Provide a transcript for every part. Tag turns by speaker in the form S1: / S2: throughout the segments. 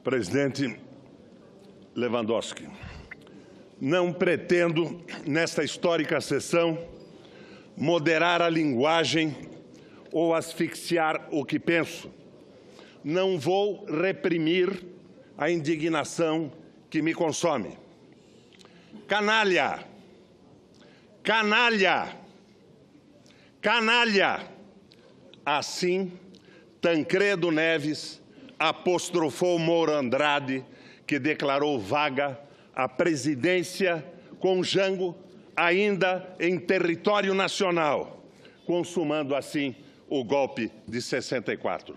S1: Presidente Lewandowski, não pretendo, nesta histórica sessão, moderar a linguagem ou asfixiar o que penso. Não vou reprimir a indignação que me consome. Canalha! Canalha! Canalha! Assim, Tancredo Neves apostrofou Moura Andrade, que declarou vaga a presidência com Jango ainda em território nacional, consumando assim o golpe de 64.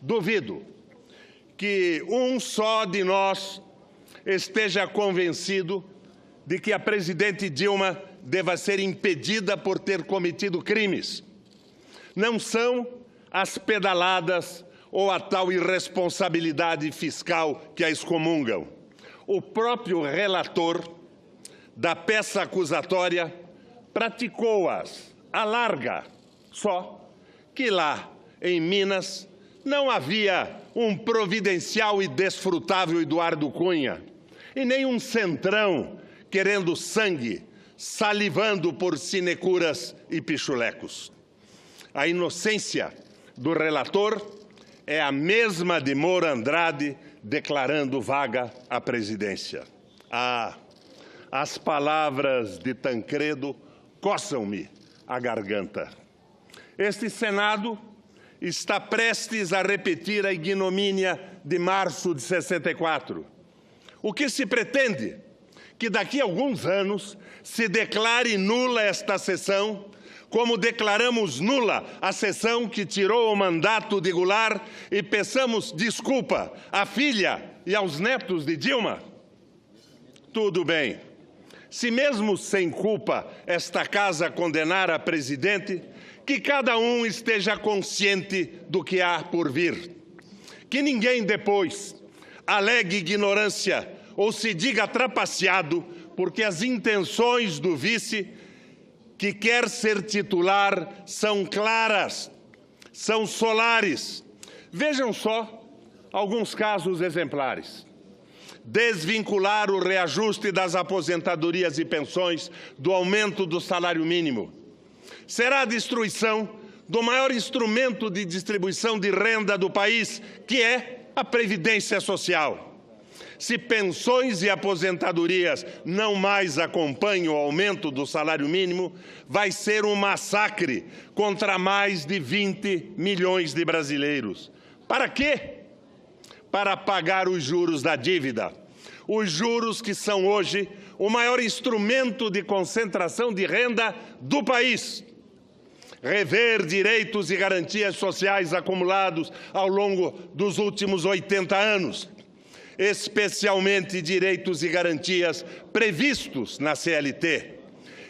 S1: Duvido que um só de nós esteja convencido de que a presidente Dilma deva ser impedida por ter cometido crimes. Não são as pedaladas ou a tal irresponsabilidade fiscal que a excomungam. O próprio relator da peça acusatória praticou-as à larga, só que lá, em Minas, não havia um providencial e desfrutável Eduardo Cunha, e nem um centrão querendo sangue, salivando por sinecuras e pichulecos. A inocência do relator é a mesma de Moura Andrade declarando vaga à presidência. Ah, as palavras de Tancredo coçam-me a garganta. Este Senado está prestes a repetir a ignomínia de março de 64. O que se pretende? Que daqui a alguns anos se declare nula esta sessão, como declaramos nula a sessão que tirou o mandato de Goulart e peçamos desculpa à filha e aos netos de Dilma? Tudo bem. Se mesmo sem culpa esta casa condenar a presidente, que cada um esteja consciente do que há por vir. Que ninguém depois alegue ignorância ou se diga trapaceado porque as intenções do vice que quer ser titular são claras, são solares. Vejam só alguns casos exemplares. Desvincular o reajuste das aposentadorias e pensões do aumento do salário mínimo. Será a destruição do maior instrumento de distribuição de renda do país, que é a Previdência Social. Se pensões e aposentadorias não mais acompanham o aumento do salário mínimo, vai ser um massacre contra mais de 20 milhões de brasileiros. Para quê? Para pagar os juros da dívida. Os juros que são hoje o maior instrumento de concentração de renda do país. Rever direitos e garantias sociais acumulados ao longo dos últimos 80 anos. Especialmente direitos e garantias previstos na CLT.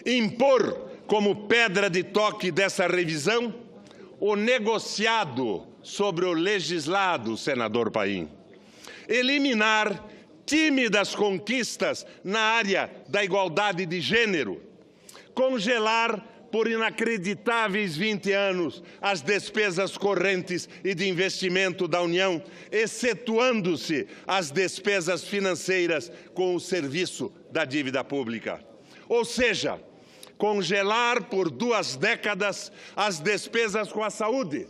S1: Impor como pedra de toque dessa revisão o negociado sobre o legislado, senador Paim. Eliminar tímidas conquistas na área da igualdade de gênero. Congelar por inacreditáveis 20 anos as despesas correntes e de investimento da União, excetuando-se as despesas financeiras com o serviço da dívida pública. Ou seja, congelar por 2 décadas as despesas com a saúde,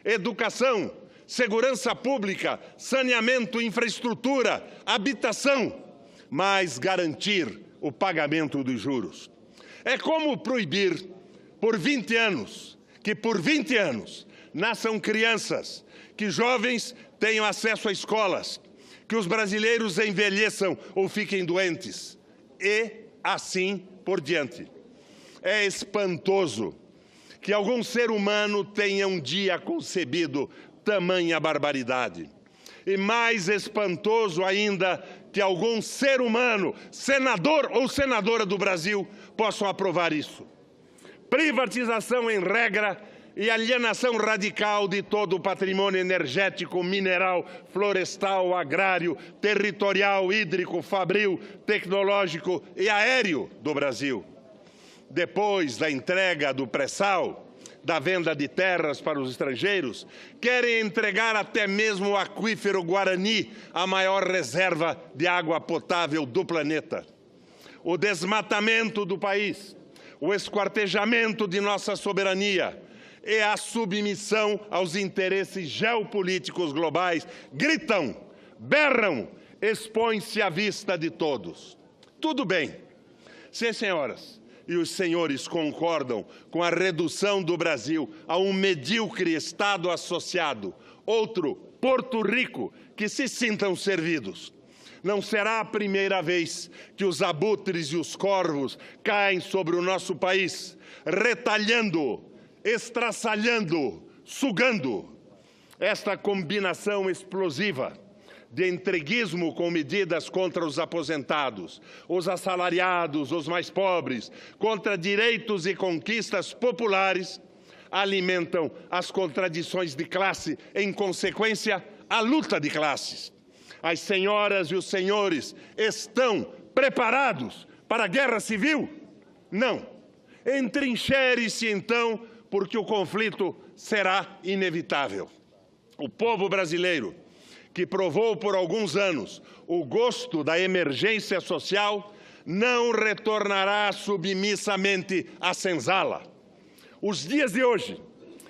S1: educação, segurança pública, saneamento, infraestrutura, habitação, mas garantir o pagamento dos juros. É como proibir por 20 anos, que por 20 anos nasçam crianças, que jovens tenham acesso a escolas, que os brasileiros envelheçam ou fiquem doentes, e assim por diante. É espantoso que algum ser humano tenha um dia concebido tamanha barbaridade. E mais espantoso ainda que algum ser humano, senador ou senadora do Brasil, possam aprovar isso. Privatização em regra e alienação radical de todo o patrimônio energético, mineral, florestal, agrário, territorial, hídrico, fabril, tecnológico e aéreo do Brasil. Depois da entrega do pré-sal, da venda de terras para os estrangeiros, querem entregar até mesmo o aquífero Guarani, a maior reserva de água potável do planeta. O desmatamento do país, o esquartejamento de nossa soberania e a submissão aos interesses geopolíticos globais gritam, berram, expõem-se à vista de todos. Tudo bem, se as senhoras e os senhores concordam com a redução do Brasil a um medíocre Estado associado, outro, Porto Rico, que se sintam servidos. Não será a primeira vez que os abutres e os corvos caem sobre o nosso país, retalhando, estraçalhando, sugando. Esta combinação explosiva de entreguismo com medidas contra os aposentados, os assalariados, os mais pobres, contra direitos e conquistas populares, alimentam as contradições de classe, em consequência, a luta de classes. As senhoras e os senhores estão preparados para a guerra civil? Não. Entrincheire-se, então, porque o conflito será inevitável. O povo brasileiro, que provou por alguns anos o gosto da emergência social, não retornará submissamente à senzala. Os dias de hoje,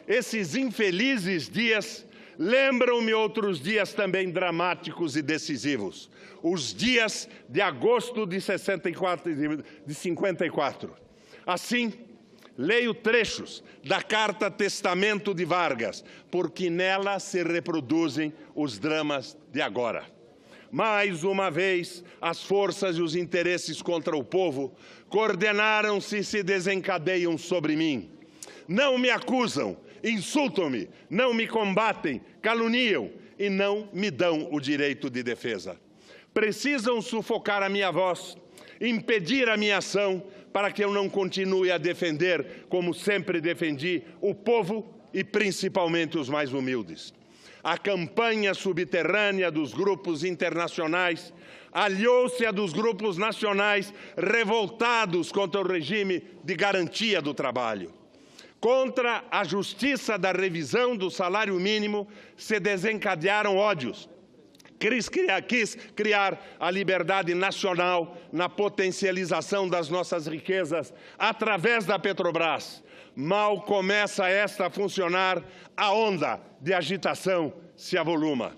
S1: esses infelizes dias, lembram-me outros dias também dramáticos e decisivos. Os dias de agosto de 54. Assim, leio trechos da Carta Testamento de Vargas, porque nela se reproduzem os dramas de agora. Mais uma vez, as forças e os interesses contra o povo coordenaram-se e se desencadeiam sobre mim. Não me acusam, insultam-me, não me combatem, caluniam e não me dão o direito de defesa. Precisam sufocar a minha voz, impedir a minha ação, para que eu não continue a defender, como sempre defendi, o povo e principalmente os mais humildes. A campanha subterrânea dos grupos internacionais aliou-se à dos grupos nacionais revoltados contra o regime de garantia do trabalho. Contra a justiça da revisão do salário mínimo se desencadearam ódios. Quis criar a liberdade nacional na potencialização das nossas riquezas através da Petrobras. Mal começa esta a funcionar, a onda de agitação se avoluma.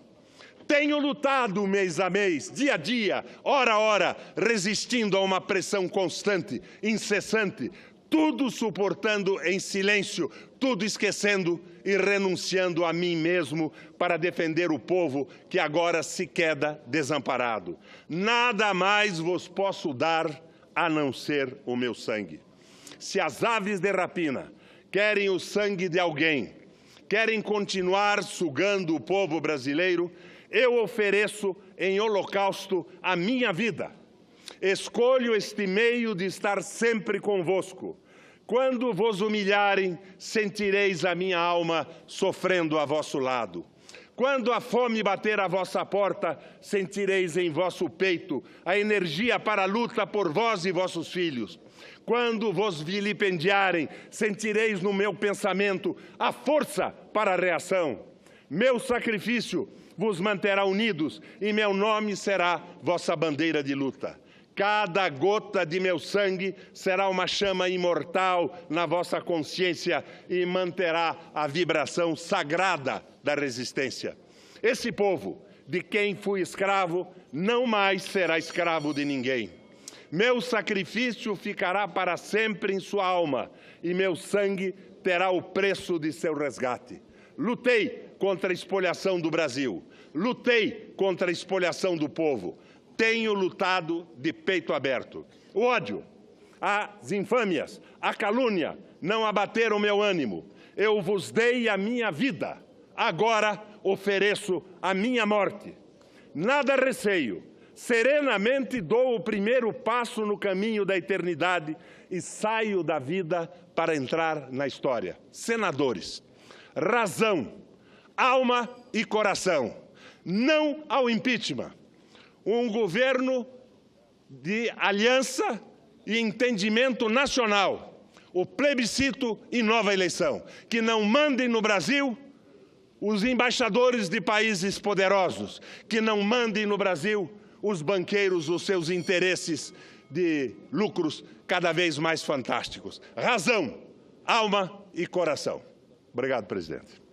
S1: Tenho lutado mês a mês, dia a dia, hora a hora, resistindo a uma pressão constante, incessante, tudo suportando em silêncio, tudo esquecendo e renunciando a mim mesmo para defender o povo que agora se queda desamparado. Nada mais vos posso dar a não ser o meu sangue. Se as aves de rapina querem o sangue de alguém, querem continuar sugando o povo brasileiro, eu ofereço em holocausto a minha vida. Escolho este meio de estar sempre convosco. Quando vos humilharem, sentireis a minha alma sofrendo a vosso lado. Quando a fome bater à vossa porta, sentireis em vosso peito a energia para a luta por vós e vossos filhos. Quando vos vilipendiarem, sentireis no meu pensamento a força para a reação. Meu sacrifício vos manterá unidos e meu nome será vossa bandeira de luta. Cada gota de meu sangue será uma chama imortal na vossa consciência e manterá a vibração sagrada da resistência. Esse povo, de quem fui escravo, não mais será escravo de ninguém. Meu sacrifício ficará para sempre em sua alma e meu sangue terá o preço de seu resgate. Lutei contra a espoliação do Brasil. Lutei contra a espoliação do povo. Tenho lutado de peito aberto. O ódio, as infâmias, a calúnia não abateram meu ânimo. Eu vos dei a minha vida. Agora ofereço a minha morte. Nada receio. Serenamente dou o primeiro passo no caminho da eternidade e saio da vida para entrar na história. Senadores, razão, alma e coração. Não ao impeachment. Um governo de aliança e entendimento nacional. o plebiscito e nova eleição. Que não mandem no Brasil os embaixadores de países poderosos. Que não mandem no Brasil os banqueiros, os seus interesses de lucros cada vez mais fantásticos. Razão, alma e coração. Obrigado, presidente.